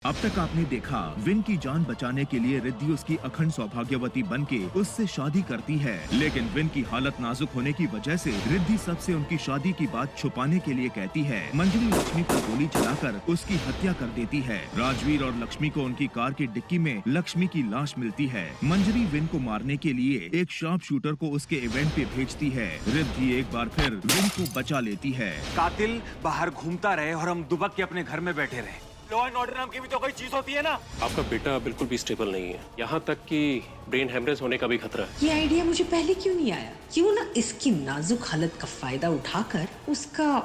अब तक आपने देखा, विन की जान बचाने के लिए रिद्धि उसकी अखंड सौभाग्यवती बनके उससे शादी करती है, लेकिन विन की हालत नाजुक होने की वजह से रिद्धि सबसे उनकी शादी की बात छुपाने के लिए कहती है। मंजरी लक्ष्मी पर गोली चलाकर उसकी हत्या कर देती है। राजवीर और लक्ष्मी को उनकी कार की डिक्की में लक्ष्मी की लाश मिलती है। मंजरी विन को मारने के लिए एक शार्प शूटर को उसके इवेंट पे भेजती है। रिद्धि एक बार फिर विन को बचा लेती है। कातिल बाहर घूमता रहे और हम दुबक के अपने घर में बैठे रहे। लॉ एंड ऑर्डर नाम की भी तो कोई चीज होती है ना। आपका बेटा बिल्कुल भी स्टेबल नहीं है, यहाँ तक कि ब्रेन हेमरेज होने का भी खतरा है। ये आइडिया मुझे पहले क्यों नहीं आया? क्यों ना इसकी नाजुक हालत का फायदा उठाकर उसका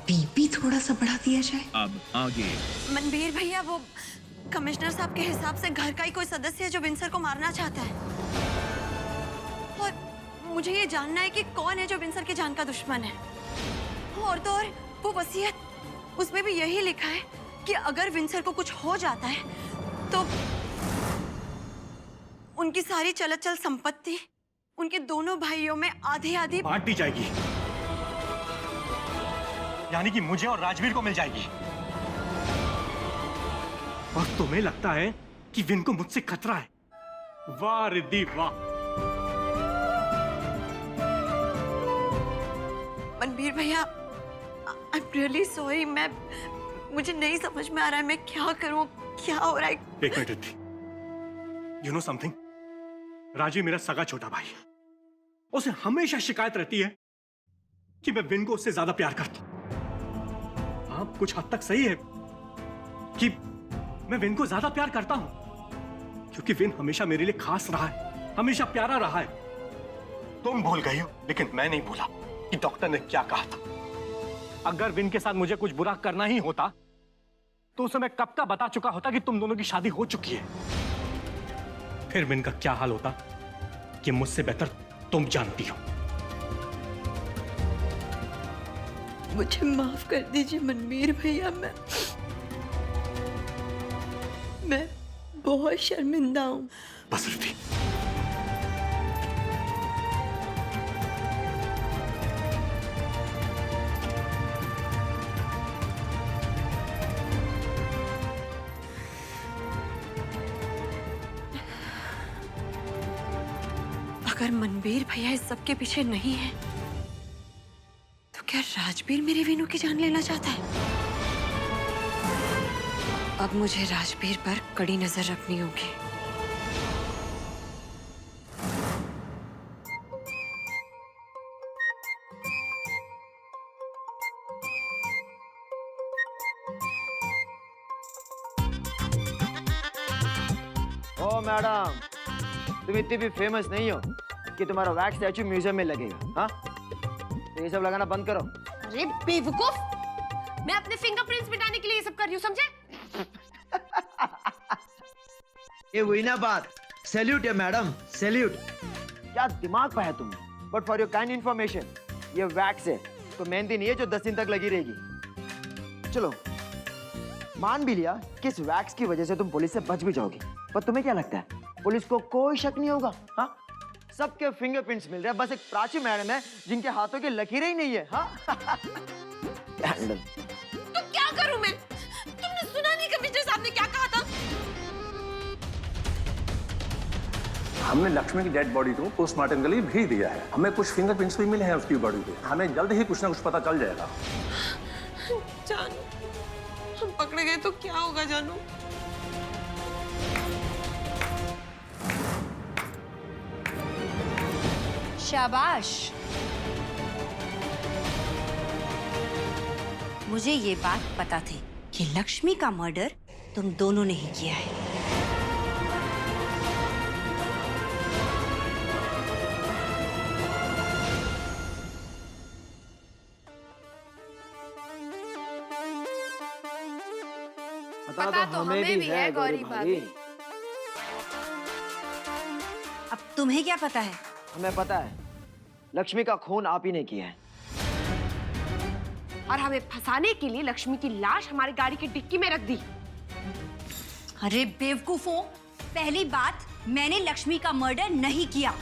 बीपी थोड़ा सा बढ़ा दिया जाए। अब आगे। मनबीर भैया, वो कमिश्नर साहब के हिसाब से घर का ही कोई सदस्य है जो विंसर को मारना चाहता है, और मुझे ये जानना है कि कौन है जो विंसर की जान का दुश्मन है। और तो और वो वसीयत, उसमें भी यही लिखा है कि अगर विंसर को कुछ हो जाता है तो उनकी सारी चलचल संपत्ति उनके दोनों भाइयों में आधी आधी बांटी जाएगी, यानी कि मुझे और राजवीर को मिल जाएगी। और तुम्हें लगता है कि विन को मुझसे खतरा है? वाह रिद्धि वाह। मनबीर भैया, आई एम रियली सॉरी। मुझे नहीं समझ में आ रहा है मैं क्या करूं, क्या हो रहा है। एक minute Riddhi, you know something, Rajiv मेरा सगा छोटा भाई है। उसे हमेशा शिकायत रहती है कि मैं विन को उससे ज्यादा प्यार करता हूं। हाँ, कुछ हद तक सही है कि मैं विन को ज्यादा प्यार करता हूं, क्योंकि विन हमेशा मेरे लिए खास रहा है, हमेशा प्यारा रहा है। तुम भूल गई हो, लेकिन मैं नहीं भूला कि डॉक्टर ने क्या कहा था। अगर विन के साथ मुझे कुछ बुरा करना ही होता तो उसे मैं कब का बता चुका होता कि तुम दोनों की शादी हो चुकी है। फिर विन का क्या हाल होता कि मुझसे बेहतर तुम जानती हो। मुझे माफ कर दीजिए मनबीर भैया, मैं बहुत शर्मिंदा हूँ। बस रिद्धि, अगर मनबीर भैया इस सब के पीछे नहीं है तो क्या राजवीर मेरी वीनू की जान लेना चाहता है? अब मुझे राजवीर पर कड़ी नजर रखनी होगी। ओ मैडम, तुम इतनी भी फेमस नहीं हो कि तुम्हारा वैक्स स्टैचू म्यूजियम में लगेगा। हाँ, तो ये सब लगाना बंद करो। अरे बेवकूफ, मैं अपने फिंगरप्रिंट्स मिटाने के लिए ये सब कर रही हूँ, समझे? ये हुई ना बात। सैल्यूट है मैडम, सैल्यूट। क्या दिमाग पाया तुमने? But for your kind information, ये वैक्स है, तो मेहंदी नहीं है जो 10 दिन तक लगी रहेगी। चलो, मान भी लिया कि इस वैक्स की वजह से तुम पुलिस से बच भी जाओगी, पर तुम्हें क्या लगता है पुलिस को कोई शक नहीं होगा? हाँ, सबके फिंगरप्रिंट्स मिल रहे हैं, बस एक प्राची मैडम है जिनके हाथों की लकीरें ही नहीं है। हाँ? तो क्या करूं मैं? तुमने सुना नहीं कमिश्नर साहब ने क्या कहा था? हमने लक्ष्मी की डेड बॉडी को पोस्टमार्टम के लिए भेज दिया है। हमें कुछ फिंगरप्रिंट्स भी मिले हैं उसकी बॉडी पे। हमें जल्द ही कुछ ना कुछ पता चल जाएगा। जानू, हम पकड़े गए तो क्या होगा जानू? शाबाश, मुझे ये बात पता थी कि लक्ष्मी का मर्डर तुम दोनों ने ही किया है। पता तो हमें भी है गौरी भाभी। अब तुम्हें क्या पता है? हमें पता है, लक्ष्मी का खून आप ही ने किया है। और हमें फंसाने के लिए लक्ष्मी की लाश हमारी गाड़ी की डिक्की में रख दी। अरे बेवकूफो, पहली बात, मैंने लक्ष्मी का मर्डर नहीं किया।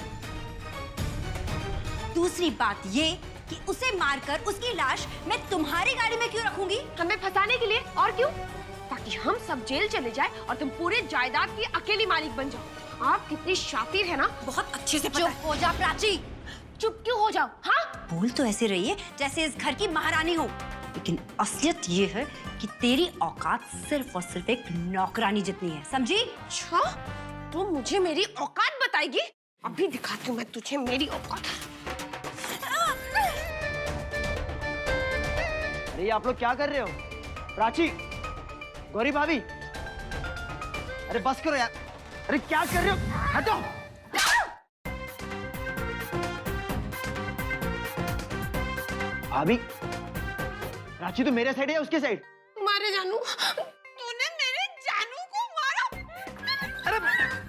दूसरी बात ये कि उसे मारकर उसकी लाश मैं तुम्हारी गाड़ी में क्यों रखूंगी? हमें फंसाने के लिए, और क्यों? ताकि हम सब जेल चले जाए और तुम पूरे जायदाद की अकेली मालिक बन जाओ। आप कितनी शातिर है ना, बहुत अच्छे से पता है। चुप हो जा प्राची। चुप क्यों हो जाओ? हाँ, बोल तो ऐसे रही है जैसे इस घर की महारानी हो, लेकिन असलियत ये है कि तेरी औकात सिर्फ और सिर्फ एक नौकरानी जितनी है, समझी? अच्छा, तो मुझे मेरी औकात बताएगी? अभी दिखाती हूँ मैं तुझे मेरी औकात। अरे ये आप लोग क्या कर रहे हो? प्राची, गौरी भाभी, अरे बस करो यार। अरे क्या कर रहे हो? हटो। भाभी, प्राची तो मेरे साइड है या उसके साइड? मारे जानू, तूने मेरे जानू को मारा। अरे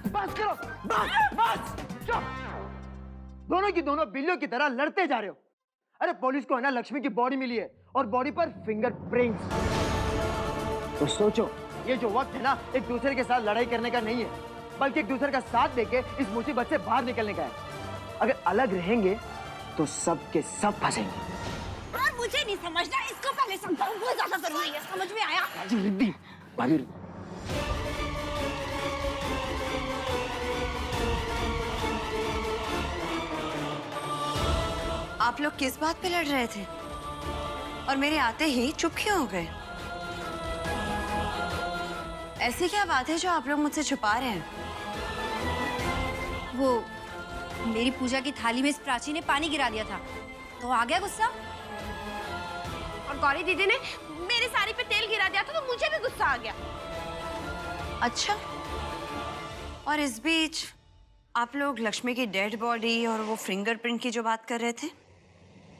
बस करो, बस चुप। दोनों की दोनों बिल्लियों की तरह लड़ते जा रहे हो। अरे पुलिस को है ना लक्ष्मी की बॉडी मिली है और बॉडी पर फिंगरप्रिंट्स। तो सोचो, ये जो वक्त है ना एक दूसरे के साथ लड़ाई करने का नहीं है, बल्कि एक दूसरे का साथ देके इस मुसीबत से बाहर निकलने का है। अगर अलग रहेंगे तो सब के सब फंसेंगे। और मुझे नहीं समझना, इसको पहले समझाओ, वो ज्यादा जरूरी है, समझ में आया? रिद्धि, भाभी आप लोग किस बात पे लड़ रहे थे और मेरे आते ही चुप क्यों हो गए? ऐसी क्या बात है जो आप लोग मुझसे छुपा रहे हैं? वो मेरी पूजा की थाली में इस प्राची ने पानी गिरा दिया था, तो आ गया गुस्सा। और गौरी दीदी ने मेरी साड़ी पे तेल गिरा दिया था, तो मुझे भी गुस्सा आ गया। अच्छा, और इस बीच आप लोग लक्ष्मी की डेड बॉडी और वो फिंगरप्रिंट की जो बात कर रहे थे,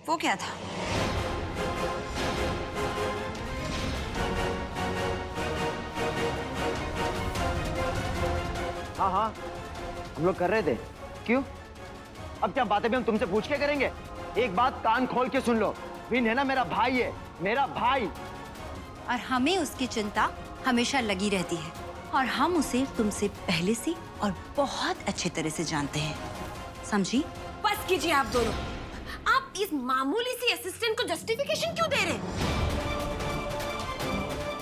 वो क्या था? हाँ हाँ, हम लोग कर रहे थे। क्यों? अब क्या बातें भी हम तुमसे पूछ के करेंगे? एक बात कान खोल के सुन लो, विन है ना मेरा भाई है, मेरा भाई। और हमें उसकी चिंता हमेशा लगी रहती है, और हम उसे तुमसे पहले से और बहुत अच्छे तरह से जानते हैं, समझी? बस कीजिए आप दोनों। आप इस मामूली सी असिस्टेंट को जस्टिफिकेशन क्यों दे रहे हैं?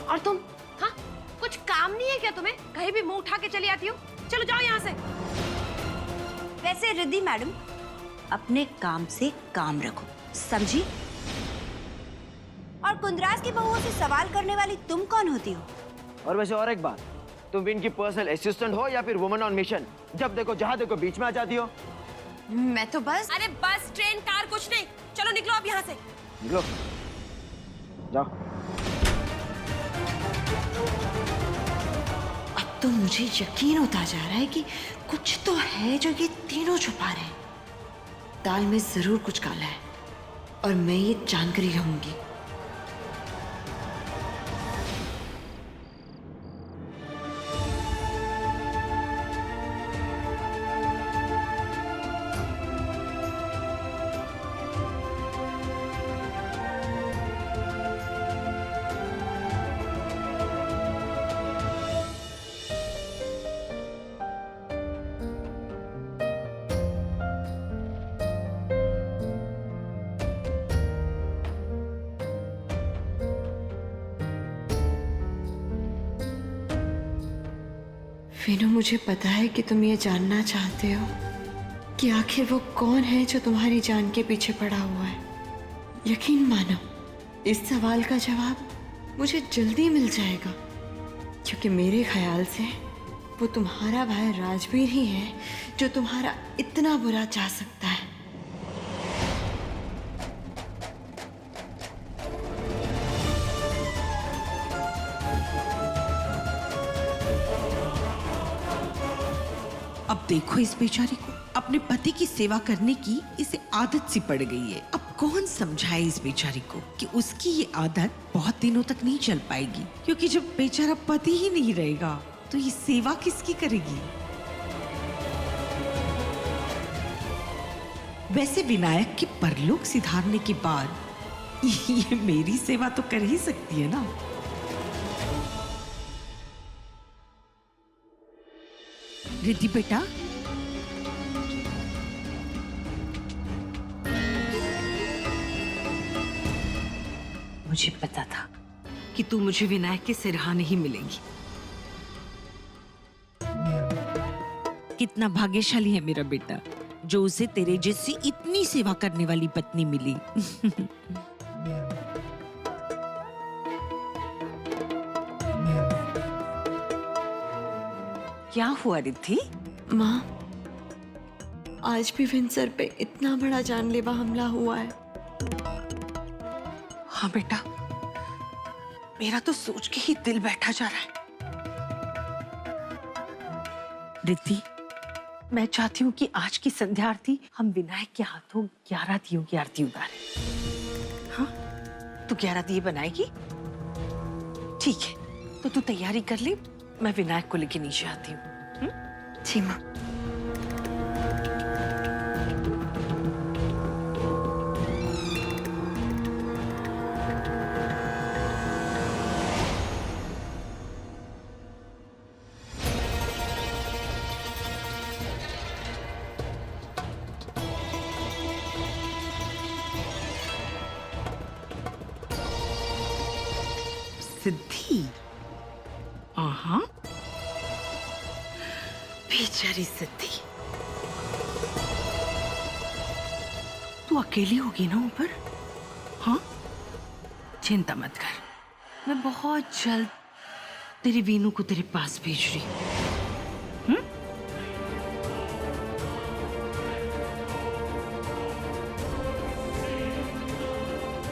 और तुम, हाँ, कुछ काम नहीं है क्या तुम्हें? कहीं भी मुंह उठा के चली आती हो। चलो जाओ यहाँ से। वैसे रिद्धि मैडम, अपने काम से काम रखो, समझी? और कुंद्रास की बहुओं से सवाल करने वाली तुम कौन होती हो? और वैसे और एक बात, तुम विन की पर्सनल असिस्टेंट हो या फिर वुमन ऑन मिशन? जब देखो जहां देखो बीच में आ जाती हो। मैं तो बस अरे बस, ट्रेन, कार कुछ नहीं। चलो निकलो अब यहाँ से। निकलो, जाओ। अब तो मुझे यकीन होता जा रहा है कि कुछ तो है जो ये तीनों छुपा रहे हैं। दाल में जरूर कुछ काला है और मैं ये जानकर ही रहूंगी। विनू, मुझे पता है कि तुम ये जानना चाहते हो कि आखिर वो कौन है जो तुम्हारी जान के पीछे पड़ा हुआ है। यकीन मानो, इस सवाल का जवाब मुझे जल्दी मिल जाएगा, क्योंकि मेरे ख्याल से वो तुम्हारा भाई राजवीर ही है जो तुम्हारा इतना बुरा चाह सकता है। अब देखो इस बेचारी को, अपने पति की सेवा करने की इसे आदत सी पड़ गई है। अब कौन समझाए इस बेचारी को कि उसकी ये आदत बहुत दिनों तक नहीं चल पाएगी, क्योंकि जब बेचारा पति ही नहीं रहेगा तो ये सेवा किसकी करेगी। वैसे विनायक के परलोक सिधारने के बाद ये मेरी सेवा तो कर ही सकती है ना। रिद्धि बेटा, मुझे पता था कि तू मुझे विनायक के सिरहाने ही मिलेगी। कितना भाग्यशाली है मेरा बेटा जो उसे तेरे जैसी इतनी सेवा करने वाली पत्नी मिली। क्या हुआ रिद्धि? माँ, आज भी विंसर पे इतना बड़ा जानलेवा हमला हुआ है। हाँ बेटा, मेरा तो सोच के ही दिल बैठा जा रहा है। रिद्धि, मैं चाहती हूँ कि आज की संध्या आरती हम विनायक के हाथों 11 दियों की आरती उतारें। हाँ, तू 11 दिए बनाएगी? ठीक है, तो तू तैयारी कर ले, मैं विनायक को लेके नीचे आती हूँ। जी माँ। सिद्धि, हाँ, बेचारी सिद्धि, तू अकेली होगी ना ऊपर? हाँ, चिंता मत कर, मैं बहुत जल्द तेरी वीनू को तेरे पास भेज रही हूँ।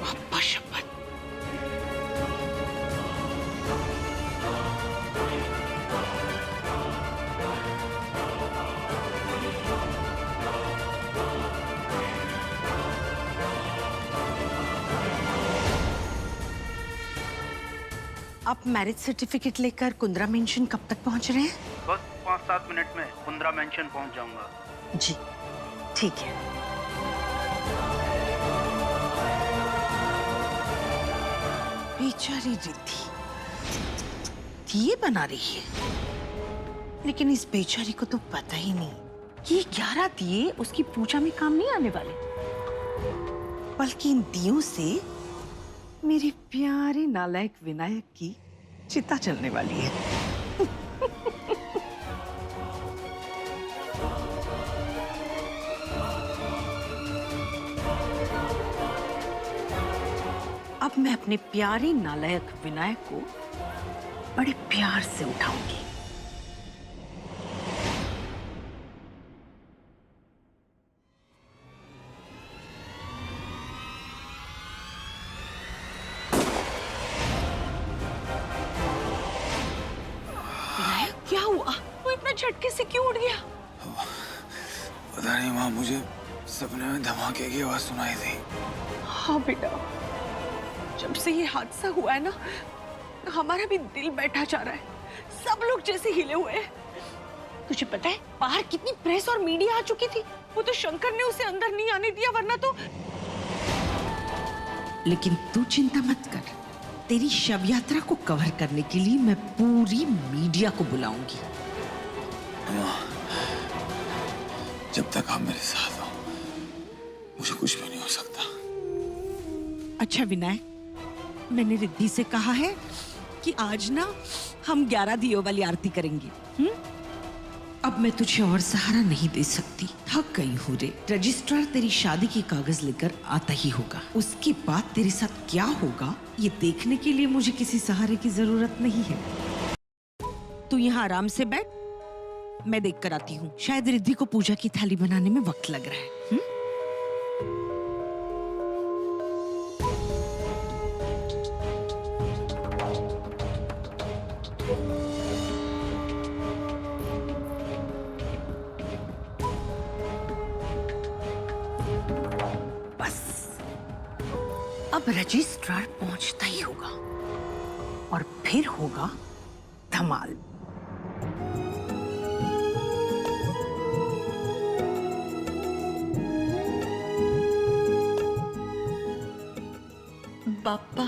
पापा शपथ। आप मैरिज सर्टिफिकेट लेकर कुंद्रा मेंशन कब तक पहुंच रहे हैं? बस 5-7 मिनट में कुंद्रा मेंशन पहुंच जाऊंगा। जी ठीक है। बेचारी रिद्धि दिए बना रही है, लेकिन इस बेचारी को तो पता ही नहीं ये 11 दिए उसकी पूजा में काम नहीं आने वाले, बल्कि इन दियों से मेरे प्यारे नालायक विनायक की चिता चलने वाली है। अब मैं अपने प्यारे नालायक विनायक को बड़े प्यार से उठाऊंगी। क्या हुआ? वो इतना झटके से क्यों उड़ गया? पता नहीं माँ, मुझे सपने में धमाके की आवाज सुनाई दी। हाँ बेटा, जब से ये हादसा हुआ है ना, हमारा भी दिल बैठा जा रहा है। सब लोग जैसे हिले हुए हैं। तुझे पता है बाहर कितनी प्रेस और मीडिया आ चुकी थी? वो तो शंकर ने उसे अंदर नहीं आने दिया, वरना तो। लेकिन तू चिंता मत कर, तेरी शव यात्रा को कवर करने के लिए मैं पूरी मीडिया को बुलाऊंगी। जब तक आप मेरे साथ हो मुझे कुछ भी नहीं हो सकता। अच्छा विनायक, मैंने रिद्धि से कहा है कि आज ना हम 11 दियों वाली आरती करेंगे। अब मैं तुझे और सहारा नहीं दे सकती, थक गई हूँ रे। रजिस्ट्रार तेरी शादी की कागज लेकर आता ही होगा, उसके बाद तेरे साथ क्या होगा ये देखने के लिए मुझे किसी सहारे की जरूरत नहीं है। तू यहाँ आराम से बैठ, मैं देख कर आती हूँ। शायद रिद्धि को पूजा की थाली बनाने में वक्त लग रहा है। अब रजिस्ट्रार पहुंचता ही होगा और फिर होगा धमाल। बाप्पा,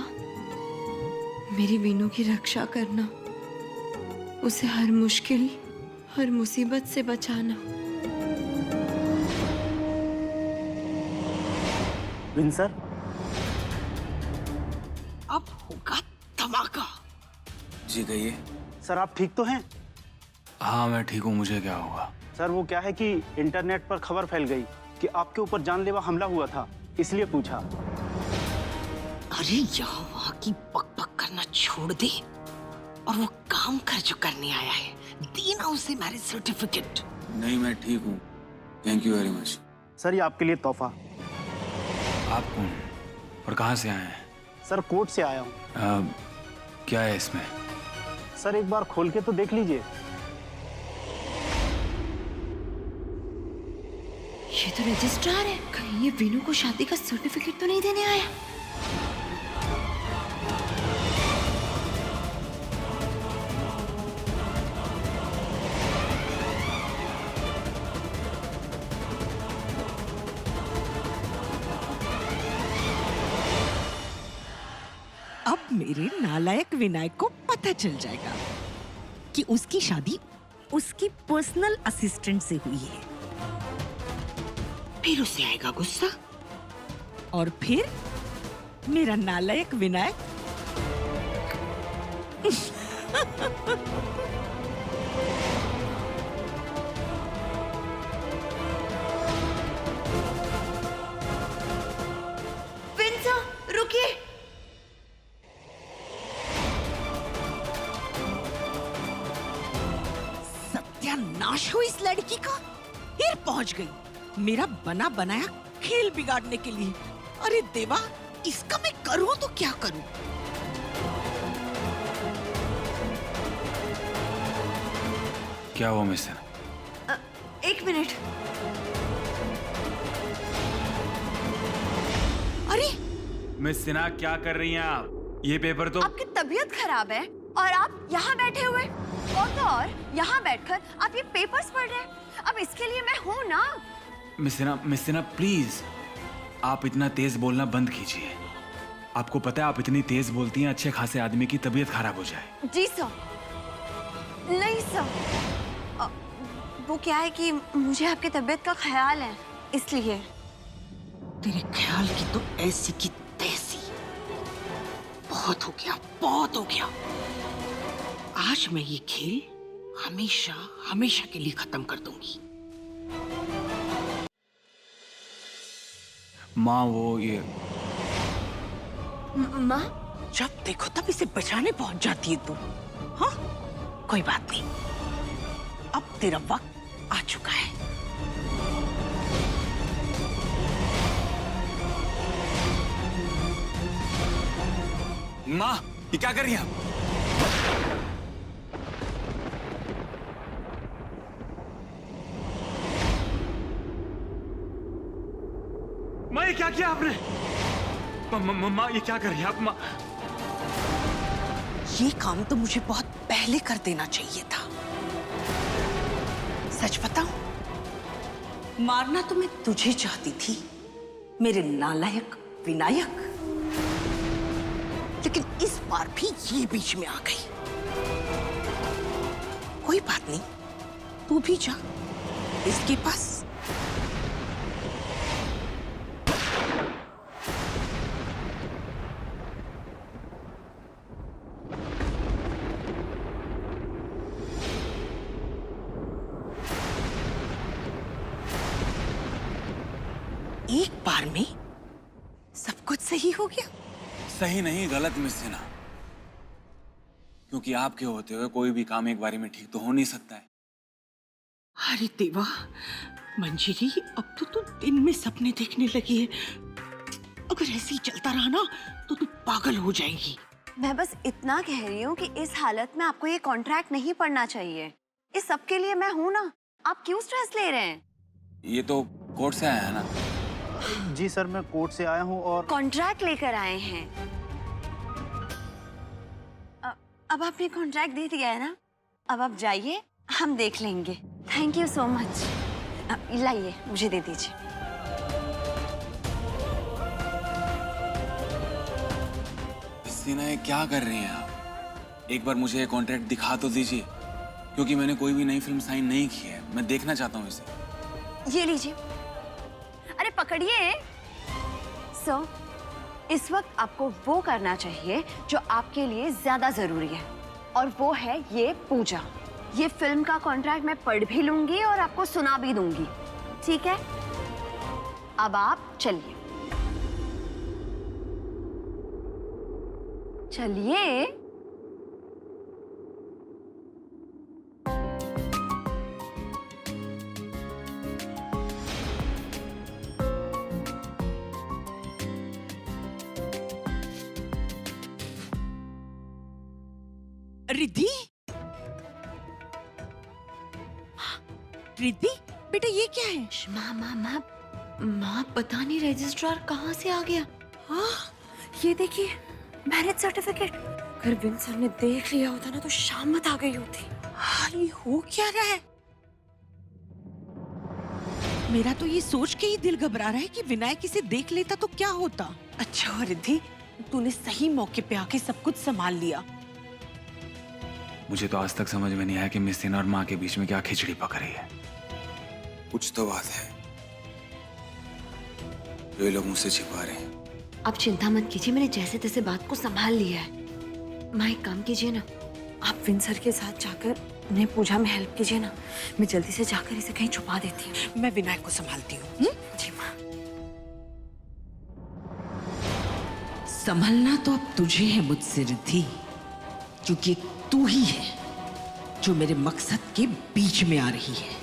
मेरी वीनू की रक्षा करना, उसे हर मुश्किल, हर मुसीबत से बचाना। विंसर, अब होगा धमाका। जी कहिए। सर आप ठीक तो हैं? हाँ मैं ठीक हूँ, मुझे क्या हुआ? सर वो क्या है कि इंटरनेट पर खबर फैल गई कि आपके ऊपर जानलेवा हमला हुआ था, इसलिए पूछा। अरे यहाँ वहाँ की बक करना छोड़ दे और वो काम कर जो करने आया है, देना उसे मैरिज सर्टिफिकेट। नहीं मैं ठीक हूँ, thank you very much. Sir ये आपके लिए तोहफा। आप कौन और कहाँ से आए हैं? सर कोर्ट से आया हूँ। क्या है इसमें? सर एक बार खोल के तो देख लीजिए। ये तो रजिस्ट्रार है, कहीं ये वीनू को शादी का सर्टिफिकेट तो नहीं देने आया? अब मेरे नालायक विनायक को पता चल जाएगा कि उसकी शादी उसकी पर्सनल असिस्टेंट से हुई है। फिर उसे आएगा गुस्सा और फिर मेरा नालायक विनायक विंसर रुकिए। सत्यानाश हो इस लड़की का, फिर पहुंच गई मेरा बना बनाया खेल बिगाड़ने के लिए। अरे देवा, इसका मैं करूं तो क्या करूं? क्या हुआ मिस्टर? एक मिनट। अरे मिस सिन्हा क्या कर रही हैं आप? ये पेपर तो आपकी तबीयत खराब है और आप यहाँ बैठे हुए, और यहाँ बैठकर आप ये पेपर्स पढ़ रहे हैं। अब इसके लिए मैं हूँ ना। मिस सिन्हा प्लीज आप इतना तेज बोलना बंद कीजिए। आपको पता है आप इतनी तेज बोलती हैं, अच्छे खासे आदमी की तबीयत खराब हो जाए। जी सर। नहीं सर, वो क्या है कि मुझे आपकी तबीयत का ख्याल है, इसलिए। तेरे ख्याल की तो ऐसी की तैसी। बहुत हो गया, बहुत हो गया। आज मैं ये खेल हमेशा हमेशा के लिए खत्म कर दूंगी। माँ वो ये माँ? जब देखो तब इसे बचाने पहुंच जाती है तू। हाँ कोई बात नहीं, अब तेरा वक्त आ चुका है। माँ ये क्या कर रही हैं आप? माँ ये क्या किया आपने? माँ ये क्या कर रही है आप? माँ ये काम तो मुझे बहुत पहले कर देना चाहिए था। सच बताऊं, मारना तो मैं तुझे चाहती थी, मेरे नालायक विनायक, लेकिन इस बार भी ये बीच में आ गई। कोई बात नहीं, तू भी जा इसके पास। एक बार में सब कुछ सही हो गया। सही नहीं, गलत मिस सिन्हा, क्योंकि आपके होते हुए कोई भी काम एक बारी में ठीक तो हो नहीं सकता है। अरे देवा, मंजरी अब तो तू दिन में सपने देखने लगी है। अगर ऐसे ही चलता रहा ना तो तू पागल हो जाएगी। मैं बस इतना कह रही हूँ कि इस हालत में आपको ये कॉन्ट्रैक्ट नहीं पढ़ना चाहिए। इस सब के लिए मैं हूँ ना, आप क्यों स्ट्रेस ले रहे हैं? ये तो कोर्ट से आया है ना? जी सर, मैं कोर्ट से आया हूँ और कॉन्ट्रैक्ट लेकर आए हैं। अब आपने कॉन्ट्रैक्ट दे दिया है ना, अब आप जाइए, हम देख लेंगे। Thank you so much. लाइए, मुझे दे दीजिए। सिन्हा क्या कर रही हैं आप? एक बार मुझे ये कॉन्ट्रैक्ट दिखा तो दीजिए, क्योंकि मैंने कोई भी नई फिल्म साइन नहीं की है। मैं देखना चाहता हूँ इसे। ये लीजिए। अरे पकड़िए। सर, इस वक्त आपको वो करना चाहिए जो आपके लिए ज्यादा जरूरी है, और वो है ये पूजा। ये फिल्म का कॉन्ट्रैक्ट मैं पढ़ भी लूंगी और आपको सुना भी दूंगी, ठीक है? अब आप चलिए। चलिए। रिद्धि, रिद्धि बेटा ये क्या है? माँ पता नहीं रजिस्ट्रार कहाँ से आ गया। हाँ, ये देखिए मैरिज सर्टिफिकेट। अगर विंसर ने देख लिया होता ना तो शामत आ गई होती। हाँ, ये हो क्या रहा है? मेरा तो ये सोच के ही दिल घबरा रहा है कि विनायक इसे देख लेता तो क्या होता। अच्छा रिद्धि, तूने सही मौके पे आके सब कुछ संभाल लिया। मुझे तो आज तक समझ में नहीं आया कि मिस सिन्हा और माँ के बीच में क्या खिचड़ी पक रही है। कुछ तो बात है जो ये लोग मुझसे छिपा रहे हैं। आप चिंता मत कीजिए, मैंने जैसे तैसे बात को संभाल लिया है। माँ एक काम कीजिए ना, आप विंसर के साथ जाकर उन्हें पूजा में हेल्प कीजिए ना। मैं जल्दी से जाकर इसे कहीं छुपा देती हूँ। मैं विनायक को संभालती हूँ। जी माँ। संभलना तो अब तुझे है मुझसे रिद्धि, क्योंकि तू ही है जो मेरे मकसद के बीच में आ रही है।